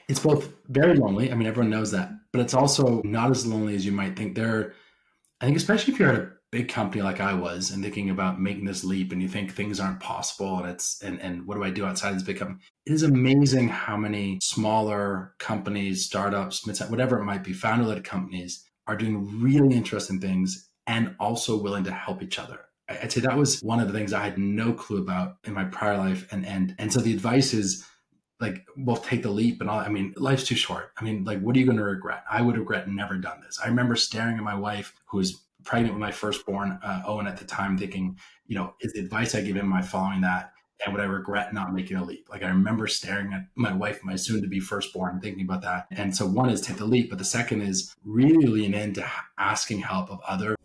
It's both very lonely. I mean, everyone knows that, but it's also not as lonely as you might think. I think, especially if you're at a big company like I was and thinking about making this leap and you think things aren't possible and what do I do outside of this big company? It is amazing how many smaller companies, startups, whatever it might be, founder-led companies are doing really interesting things and also willing to help each other. I'd say that was one of the things I had no clue about in my prior life. And so the advice is like, we'll take the leap and all. I mean, life's too short. I mean, like, what are you going to regret? I would regret never done this. I remember staring at my wife who was pregnant with my firstborn, Owen, at the time, thinking, is the advice I give him, am I following that? And would I regret not making a leap? Like, I remember staring at my wife, my soon to be firstborn, thinking about that. And so one is take the leap, but the second is really lean into asking help of others.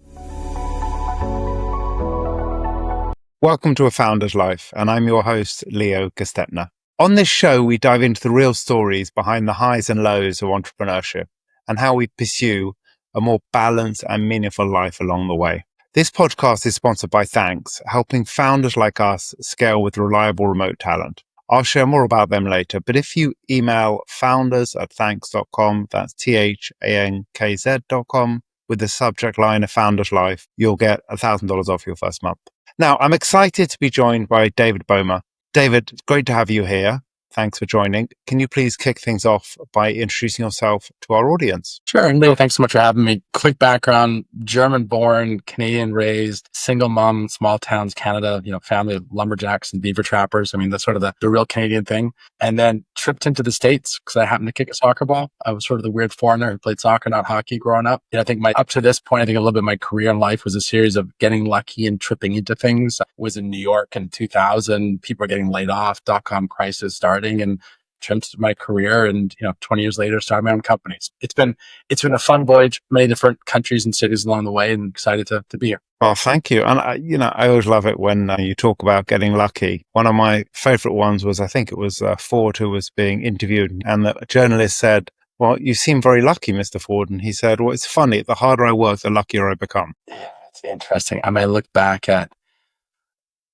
Welcome to A Founder's Life, and I'm your host, Leo Gestetner. On this show, we dive into the real stories behind the highs and lows of entrepreneurship and how we pursue a more balanced and meaningful life along the way. This podcast is sponsored by Thanks, helping founders like us scale with reliable remote talent. I'll share more about them later, but if you email founders@thanks.com, that's THANKZ.com, with the subject line A Founder's Life, you'll get $1,000 off your first month. Now, I'm excited to be joined by David Boehmer. David, it's great to have you here. Thanks for joining. Can you please kick things off by introducing yourself to our audience? Sure. And Leo, thanks so much for having me. Quick background, German born, Canadian raised, single mom, small towns, Canada, family of lumberjacks and beaver trappers. I mean, that's sort of the real Canadian thing. And then tripped into the States because I happened to kick a soccer ball. I was sort of the weird foreigner who played soccer, not hockey growing up. And I think up to this point, I think a little bit of my career in life was a series of getting lucky and tripping into things. I was in New York in 2000. People were getting laid off, dot-com crisis starting, and tripped my career, and 20 years later started my own companies. It's been a fun voyage, many different countries and cities along the way, and excited to be here. Well, thank you. And I always love it when you talk about getting lucky. One of my favorite ones was, I think it was Ford, who was being interviewed, and the journalist said, "Well, you seem very lucky, Mr. Ford." And he said, "Well, it's funny, the harder I work, the luckier I become." Yeah, it's interesting. I mean, I look back at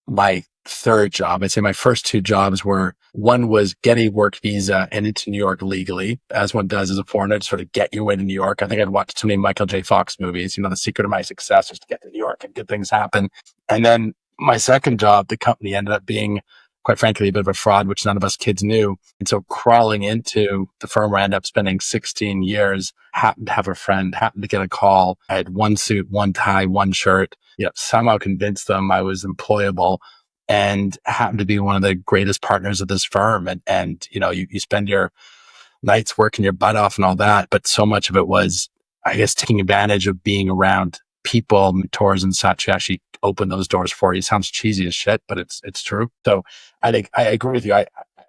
my third job. I'd say my first two jobs were, one was get a work visa and into New York legally, as one does as a foreigner, to sort of get your way to New York. I think I'd watched too many Michael J. Fox movies. The secret of my success is to get to New York and good things happen. And then my second job, the company ended up being, quite frankly, a bit of a fraud, which none of us kids knew. And so crawling into the firm where I ended up spending 16 years, happened to have a friend, happened to get a call. I had one suit, one tie, one shirt, somehow convinced them I was employable, and happened to be one of the greatest partners of this firm. And you spend your nights working your butt off and all that, but so much of it was, I guess, taking advantage of being around people, mentors and such, who actually open those doors for you. It sounds cheesy as shit, but it's true. So I think I agree with you. I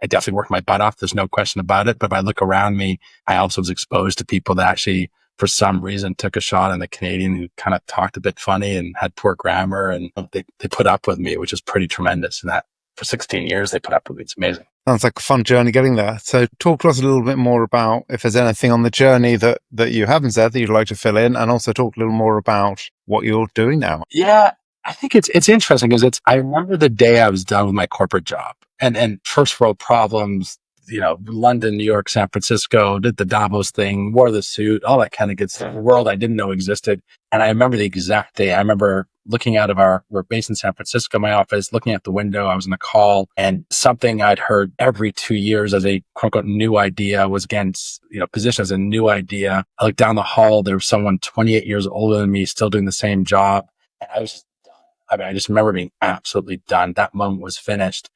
definitely worked my butt off. There's no question about it. But if I look around me, I also was exposed to people that actually, for some reason, took a shot on the Canadian who kind of talked a bit funny and had poor grammar, and they put up with me, which is pretty tremendous. And that for 16 years, they put up with me. It's amazing. Sounds like a fun journey getting there. So talk to us a little bit more about if there's anything on the journey that you haven't said that you'd like to fill in, and also talk a little more about what you're doing now. Yeah, I think it's interesting because I remember the day I was done with my corporate job, and first world problems, London, New York, San Francisco, did the Davos thing, wore the suit, all that kind of good stuff, a world I didn't know existed. And I remember the exact day. I remember looking out of we're based in San Francisco, my office, looking out the window. I was on a call, and something I'd heard every 2 years as a quote unquote new idea was again, positioned as a new idea. I looked down the hall. There was someone 28 years older than me still doing the same job. And I was just done. I mean, I just remember being absolutely done. That moment was finished.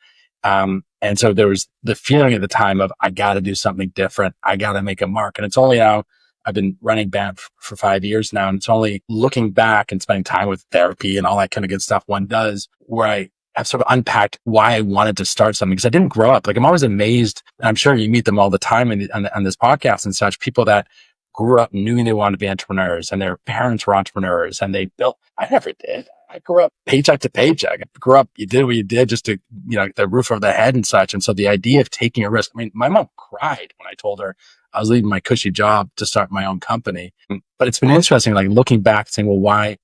And so there was the feeling at the time of, I got to do something different. I got to make a mark. And it's only now, I've been running Banff for 5 years now. And it's only looking back and spending time with therapy and all that kind of good stuff one does, where I have sort of unpacked why I wanted to start something. Because I didn't grow up. Like, I'm always amazed. And I'm sure you meet them all the time on this podcast and such, people that grew up knowing they wanted to be entrepreneurs and their parents were entrepreneurs and they built. I never did. I grew up paycheck to paycheck. I grew up, you did what you did just to, the roof over the head and such. And so the idea of taking a risk, I mean, my mom cried when I told her I was leaving my cushy job to start my own company. But it's been interesting, like looking back saying, well, why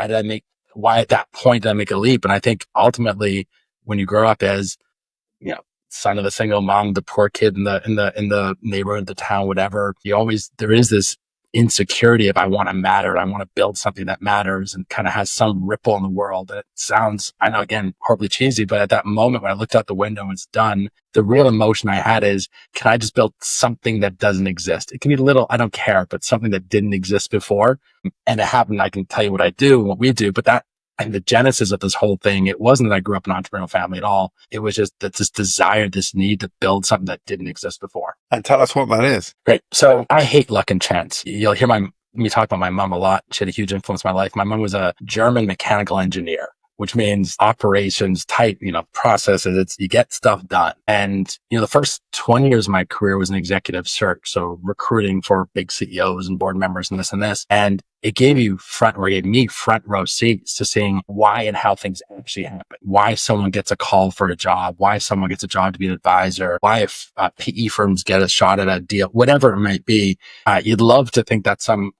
at that point did I make a leap? And I think ultimately when you grow up as, son of the single mom, the poor kid in the neighborhood, the town, whatever. There is this insecurity of I want to matter. I want to build something that matters and kind of has some ripple in the world. And it sounds, I know, again, horribly cheesy, but at that moment when I looked out the window and it's done, the real emotion I had is, can I just build something that doesn't exist? It can be little, I don't care, but something that didn't exist before. And it happened. I can tell you what I do, what we do, but and the genesis of this whole thing, it wasn't that I grew up in an entrepreneurial family at all. It was just that this desire, this need to build something that didn't exist before. And tell us what that is. Great. So I hate luck and chance. You'll hear me talk about my mom a lot. She had a huge influence on my life. My mom was a German mechanical engineer, which means operations, tight, processes. You get stuff done. And, the first 20 years of my career was an executive search. So recruiting for big CEOs and board members and this and this. And it gave me front row seats to seeing why and how things actually happen. Why someone gets a call for a job, why someone gets a job to be an advisor, why if PE firms get a shot at a deal, whatever it might be. You'd love to think that some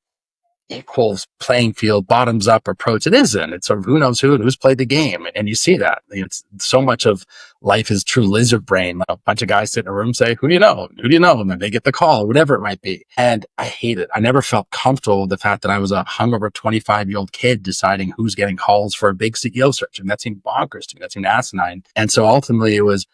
equals playing field, bottoms up approach. It isn't. It's sort of who knows who and who's played the game. And you see that. It's so much of life is true lizard brain. A bunch of guys sit in a room, say, who do you know? Who do you know? And then they get the call, whatever it might be. And I hate it. I never felt comfortable with the fact that I was a hungover 25-year-old kid deciding who's getting calls for a big CEO search. And that seemed bonkers to me. That seemed asinine. And so ultimately it was,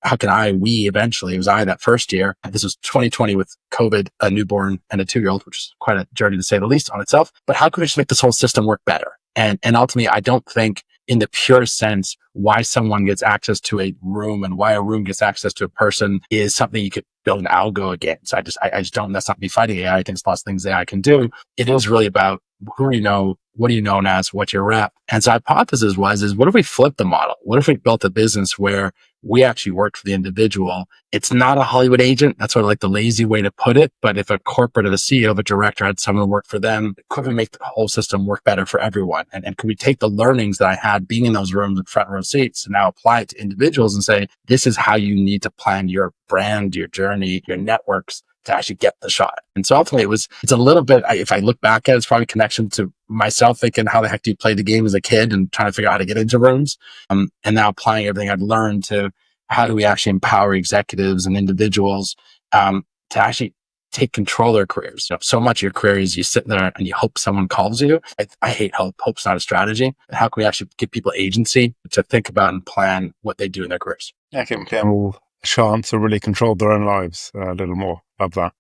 eventually, it was I that first year. This was 2020 with COVID, a newborn and a 2-year-old, which is quite a journey to say the least on itself. But how could we just make this whole system work better? And ultimately, I don't think in the pure sense why someone gets access to a room and why a room gets access to a person is something you could build an algo against. I just don't, that's not me fighting AI. I think there's lots of things AI can do. It is really about who do you know, what are you known as, what's your rep? And so the hypothesis is what if we flip the model? What if we built a business where we actually worked for the individual? It's not a Hollywood agent. That's sort of like the lazy way to put it. But if a corporate or the CEO of a director had someone work for them, could we make the whole system work better for everyone? And could we take the learnings that I had being in those rooms in front row seats and now apply it to individuals and say, this is how you need to plan your brand, your journey, your networks to actually get the shot. And so ultimately it's a little bit, if I look back at it, it's probably a connection to myself thinking, how the heck do you play the game as a kid and trying to figure out how to get into rooms? And now applying everything I'd learned to how do we actually empower executives and individuals to actually take control of their careers. So much of your career is you sit there and you hope someone calls you. I hate hope. Hope's not a strategy. How can we actually give people agency to think about and plan what they do in their careers? I think people a chance to really control their own lives a little more. Love that.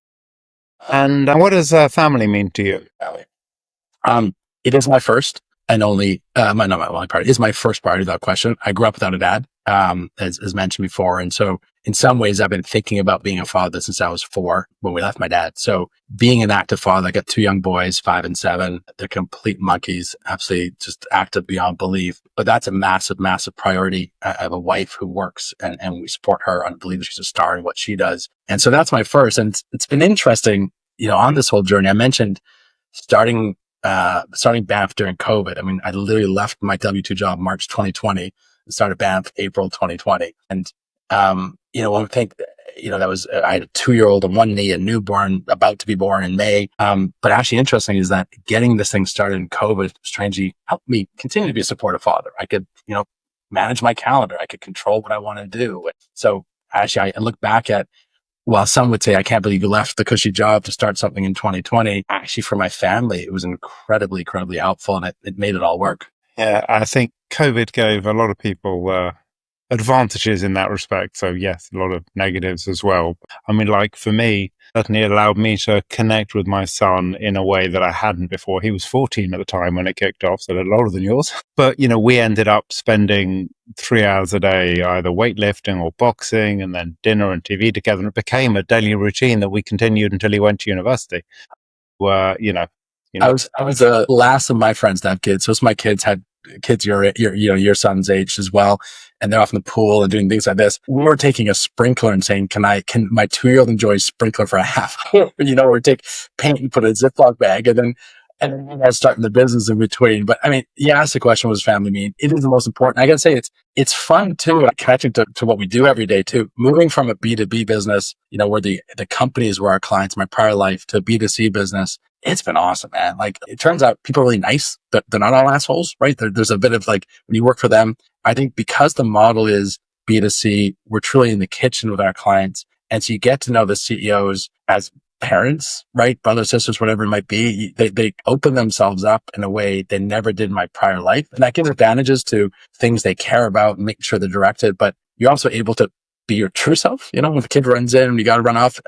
And what does family mean to you? It is my first and only, my only priority. It is my first priority without question. I grew up without a dad, as mentioned before. And so in some ways I've been thinking about being a father since I was 4 when we left my dad. So being an active father, I got 2 young boys, 5 and 7. They're complete monkeys, absolutely just active beyond belief. But that's a massive, massive priority. I have a wife who works and we support her. I believe she's a star in what she does. And so that's my first. And it's been interesting, on this whole journey. I mentioned starting Banff during COVID. I mean, I literally left my W-2 job March 2020 and started Banff April 2020. And, when we think, that was, I had a 2-year-old on one knee, a newborn about to be born in May. But actually interesting is that getting this thing started in COVID strangely helped me continue to be a supportive father. I could, manage my calendar. I could control what I want to do. So actually I look back at, while some would say, I can't believe you left the cushy job to start something in 2020. Actually, for my family, it was incredibly, incredibly helpful and it made it all work. Yeah, I think COVID gave a lot of people advantages in that respect. So yes, a lot of negatives as well. I mean, like for me, certainly it allowed me to connect with my son in a way that I hadn't before. He was 14 at the time when it kicked off, so a lot older than yours. But, we ended up spending 3 hours a day, either weightlifting or boxing, and then dinner and TV together. And it became a daily routine that we continued until he went to university. Where, I was the last of my friends to have kids. Most of my kids had kids your son's age as well, and they're off in the pool and doing things like this. We were taking a sprinkler and saying, can my 2-year-old enjoy a sprinkler for a half hour? Or take paint and put in a Ziploc bag, and then starting the business in between. But I mean, you asked the question, what does family mean? It is the most important. I gotta say, it's fun too, connecting to what we do every day too. Moving from a B2B business, where the companies were our clients, my prior life, to a B2C business. It's been awesome, man. Like, it turns out people are really nice. They're not all assholes, right? There's a bit of like, when you work for them, I think because the model is B2C. We're truly in the kitchen with our clients. And so you get to know the CEOs as parents, right? Brothers, sisters, whatever it might be. They open themselves up in a way they never did in my prior life. And that gives advantages to things they care about and making sure they're directed. But you're also able to be your true self. You know, when the kid runs in and you got to run off,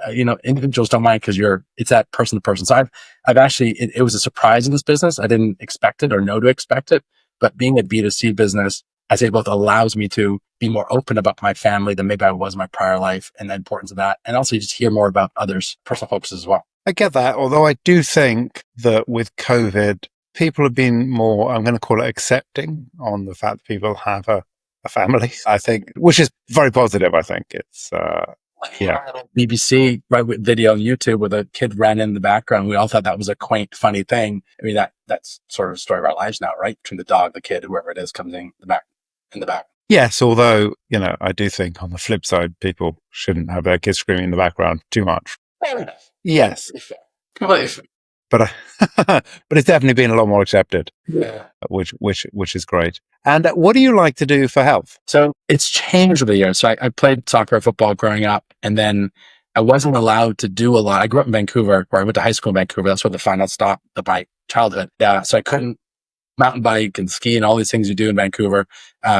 individuals don't mind because it's that person to person. So I've actually, it was a surprise in this business. I didn't expect it or know to expect it, but being a B2C business, I say both allows me to be more open about my family than maybe I was in my prior life and the importance of that. And also just hear more about others' personal focuses as well. I get that. Although I do think that with COVID, people have been more, I'm going to call it accepting on the fact that people have a family, I think, which is very positive. I think it's, BBC, right, with video on YouTube where the kid ran in the background. We all thought that was a quaint, funny thing. I mean, that's sort of the story of our lives now, right? Between the dog, the kid, whoever it is comes in the back. Yes, although, I do think on the flip side, people shouldn't have their kids screaming in the background too much. Fair enough. Yes. Completely fair. But but it's definitely been a lot more accepted. Yeah. Which is great. And what do you like to do for health? So it's changed over the years. So I played soccer, football growing up, and then I wasn't allowed to do a lot. I grew up in Vancouver, where I went to high school in Vancouver. That's where the final stop of my childhood. Yeah. So I couldn't mountain bike and ski and all these things you do in Vancouver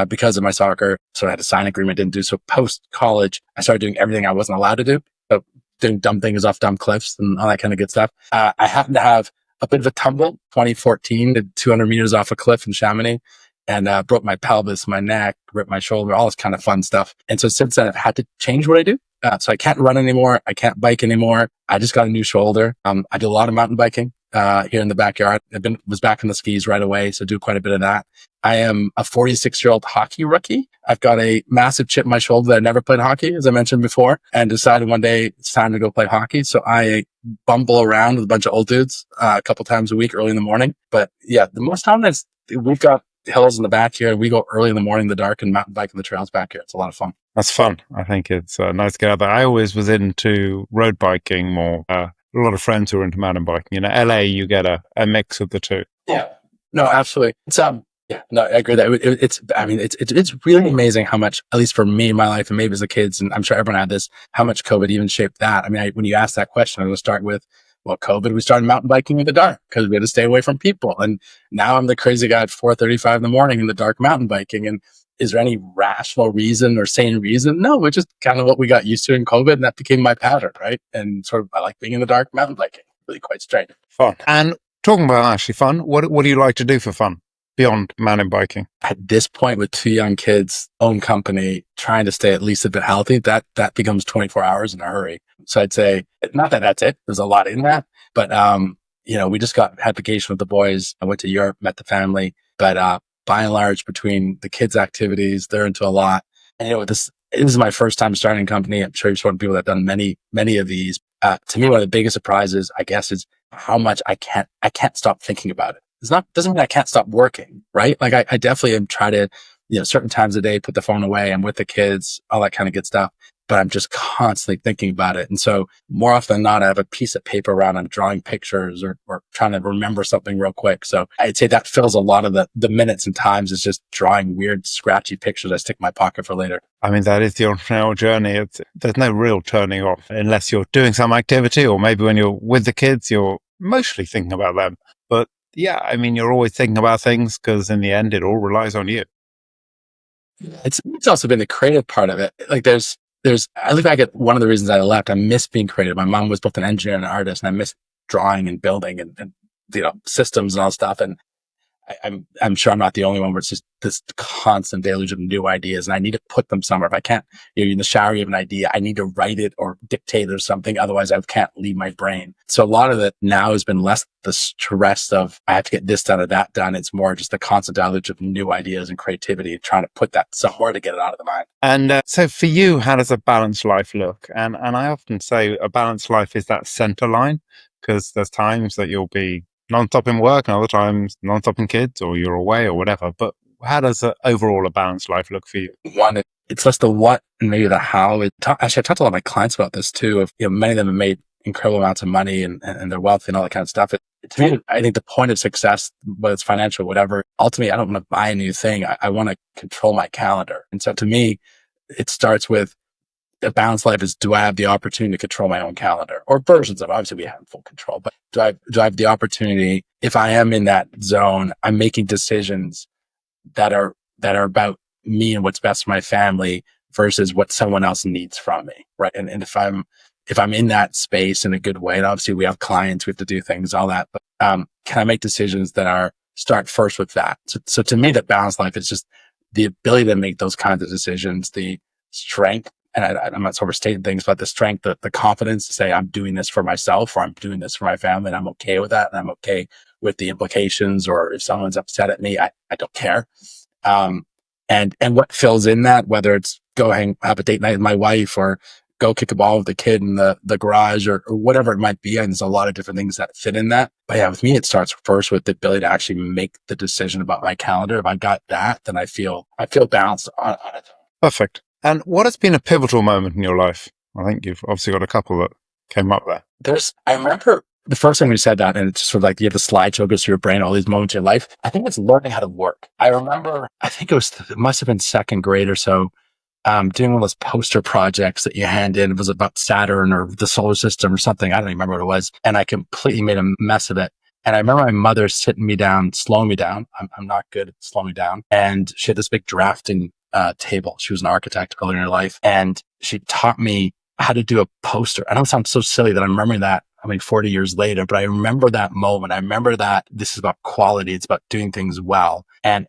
because of my soccer. So I had a sign agreement, didn't do. So post college, I started doing everything I wasn't allowed to do. So doing dumb things off dumb cliffs and all that kind of good stuff. I happened to have a bit of a tumble, 2014, did 200 meters off a cliff in Chamonix and broke my pelvis, my neck, ripped my shoulder, all this kind of fun stuff. And so since then, I've had to change what I do. So I can't run anymore. I can't bike anymore. I just got a new shoulder. I do a lot of mountain biking here in the backyard. Was back in the skis right away. So do quite a bit of that. I am a 46-year-old hockey rookie. I've got a massive chip in my shoulder that I never played hockey, as I mentioned before, and decided one day it's time to go play hockey. So I bumble around with a bunch of old dudes a couple times a week early in the morning. But yeah, the most time we've got hills in the back here. We go early in the morning in the dark and mountain bike on the trails back here. It's a lot of fun. That's fun. I think it's nice to get out there. I always was into road biking more. A lot of friends who are into mountain biking. LA, you get a mix of the two. Yeah. No, absolutely. It's yeah, no, I agree that it's really amazing how much, at least for me in my life and maybe as a kids, and I'm sure everyone had this, how much COVID even shaped that. I mean, when you ask that question, I'm going to start with, well, COVID, we started mountain biking in the dark because we had to stay away from people. And now I'm the crazy guy at 4:35 in the morning in the dark mountain biking. And is there any rational reason or sane reason? No, it's just kind of what we got used to in COVID. And that became my pattern, right? And sort of, I like being in the dark mountain biking. Really quite strange. Fun. And talking about actually fun, what do you like to do for fun beyond mountain biking? At this point with 2 young kids, own company, trying to stay at least a bit healthy, that becomes 24 hours in a hurry. So I'd say, not that that's it. There's a lot in that, but, we just had vacation with the boys. I went to Europe, met the family, but, by and large, between the kids' activities, they're into a lot. And this is my first time starting a company. I'm sure you've spoken to people that have done many, many of these. To me, one of the biggest surprises, I guess, is how much I can't stop thinking about it. Doesn't mean I can't stop working, right? Like I definitely am trying to, certain times a day, put the phone away. I'm with the kids, all that kind of good stuff. But I'm just constantly thinking about it. And so more often than not, I have a piece of paper around. I'm drawing pictures or trying to remember something real quick. So I'd say that fills a lot of the minutes and times is just drawing weird, scratchy pictures I stick in my pocket for later. I mean, that is the entrepreneurial journey. There's no real turning off unless you're doing some activity, or maybe when you're with the kids, you're mostly thinking about them. But yeah, I mean, you're always thinking about things because in the end, it all relies on you. It's also been the creative part of it. Like I look back at one of the reasons I left. I miss being creative. My mom was both an engineer and an artist, and I miss drawing and building and systems and all stuff. And I'm sure I'm not the only one where it's just this constant deluge of new ideas, and I need to put them somewhere. If I can't, in the shower, you have an idea, I need to write it or dictate it or something. Otherwise, I can't leave my brain. So a lot of it now has been less the stress of I have to get this done or that done. It's more just the constant deluge of new ideas and creativity, trying to put that somewhere to get it out of the mind. And so for you, how does a balanced life look? And I often say a balanced life is that center line, because there's times that you'll be non-stop in work and other times non-stop in kids, or you're away or whatever. But how does overall a balanced life look for you? One, it's less the what and maybe the how. Actually, I've talked to a lot of my clients about this too. Many of them have made incredible amounts of money and they're wealthy and all that kind of stuff. To me, I think the point of success, whether it's financial, whatever, ultimately, I don't want to buy a new thing. I want to control my calendar. And so to me, it starts with a balanced life is, do I have the opportunity to control my own calendar, or versions of it? Obviously we have full control, but do I have the opportunity, if I am in that zone, I'm making decisions that are about me and what's best for my family versus what someone else needs from me. Right. And if I'm in that space in a good way, and obviously we have clients, we have to do things, all that, but, can I make decisions that start first with that? So to me, that balanced life is just the ability to make those kinds of decisions, the strength, and I'm not overstating things, but the strength, the confidence to say, I'm doing this for myself, or I'm doing this for my family, and I'm okay with that. And I'm okay with the implications, or if someone's upset at me, I don't care. And what fills in that, whether it's have a date night with my wife, or go kick a ball with the kid in the garage, or whatever it might be. And there's a lot of different things that fit in that. But yeah, with me, it starts first with the ability to actually make the decision about my calendar. If I got that, then I feel balanced on it. Perfect. And what has been a pivotal moment in your life? I think you've obviously got a couple that came up there. I remember the first time you said that, and it's just sort of like you have the slideshow goes through your brain, all these moments in your life. I think it's learning how to work. I remember, it must have been second grade or so, doing one of those poster projects that you hand in. It was about Saturn or the solar system or something. I don't even remember what it was. And I completely made a mess of it. And I remember my mother sitting me down, slowing me down. I'm not good at slowing me down. And she had this big drafting table. She was an architect earlier in her life. And she taught me how to do a poster. I know it sounds so silly that I'm remembering that, 40 years later, but I remember that moment. I remember that this is about quality. It's about doing things well. And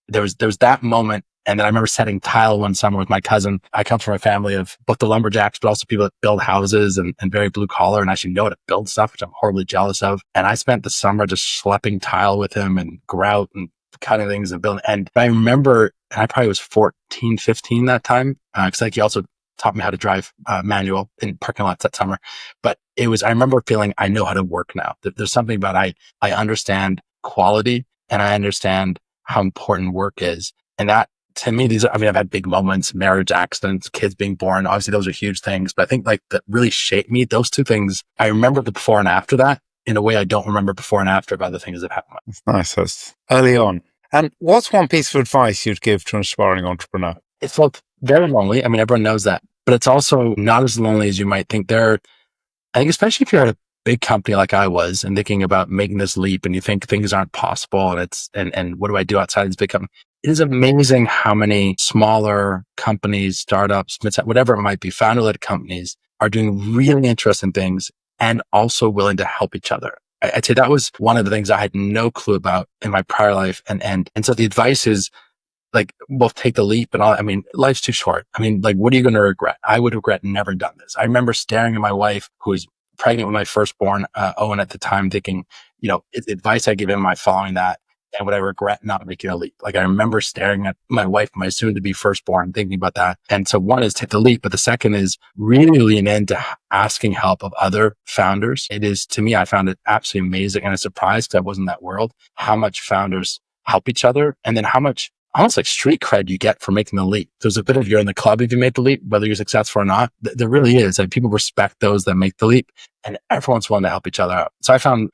there was that moment. And then I remember setting tile one summer with my cousin. I come from a family of both the lumberjacks, but also people that build houses and very blue collar and actually know how to build stuff, which I'm horribly jealous of. And I spent the summer just schlepping tile with him and grout and cutting things and building. And I remember, and I probably was 14, 15 that time, because he also taught me how to drive manual in parking lots that summer. But I remember feeling, I know how to work now. There's something about I understand quality, and I understand how important work is. And that, to me, I've had big moments, marriage accidents, kids being born. Obviously, those are huge things. But I think that really shaped me. Those two things, I remember the before and after that in a way I don't remember before and after of other things that happened. That's nice. That's early on. And what's one piece of advice you'd give to an aspiring entrepreneur? It's both very lonely. Everyone knows that. But it's also not as lonely as you might think. I think especially if you're at a big company like I was and thinking about making this leap and you think things aren't possible and what do I do outside this big company? It is amazing how many smaller companies, startups, whatever it might be, founder-led companies are doing really interesting things and also willing to help each other. I'd say that was one of the things I had no clue about in my prior life. And so the advice is, both take the leap and all. Life's too short. What are you going to regret? I would regret never done this. I remember staring at my wife, who was pregnant with my firstborn, Owen at the time, thinking, advice I give him, am I following that? And would I regret not making a leap? I remember staring at my wife, my soon to be firstborn, thinking about that. And so one is take the leap, but the second is really lean into asking help of other founders. It is, to me, I found it absolutely amazing and a surprise because I wasn't in that world, how much founders help each other and then how much almost like street cred you get for making the leap. There's a bit of you're in the club if you made the leap, whether you're successful or not. There really is. People respect those that make the leap and everyone's willing to help each other out.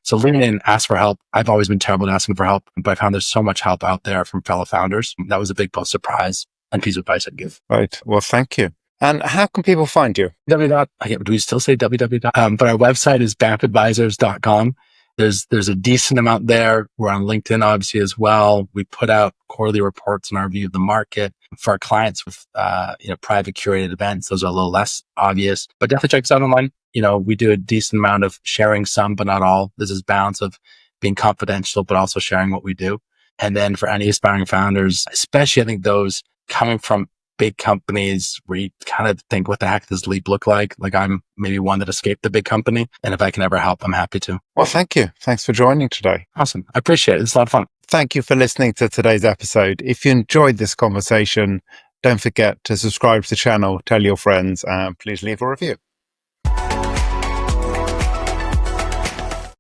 So lean in, ask for help. I've always been terrible at asking for help, but I found there's so much help out there from fellow founders. That was a big both surprise and piece of advice I'd give. Right. Well, thank you. And how can people find you? Do we still say www? But our website is banffadvisors.com. There's a decent amount there. We're on LinkedIn, obviously, as well. We put out quarterly reports on our view of the market for our clients with, private curated events. Those are a little less obvious, but definitely check us out online. We do a decent amount of sharing some, but not all. There's this balance of being confidential, but also sharing what we do. And then for any aspiring founders, especially I think those coming from big companies where you kind of think, what the heck does leap look like? I'm maybe one that escaped the big company. And if I can ever help, I'm happy to. Well, thank you. Thanks for joining today. Awesome. I appreciate it. It's a lot of fun. Thank you for listening to today's episode. If you enjoyed this conversation, don't forget to subscribe to the channel, tell your friends, and please leave a review.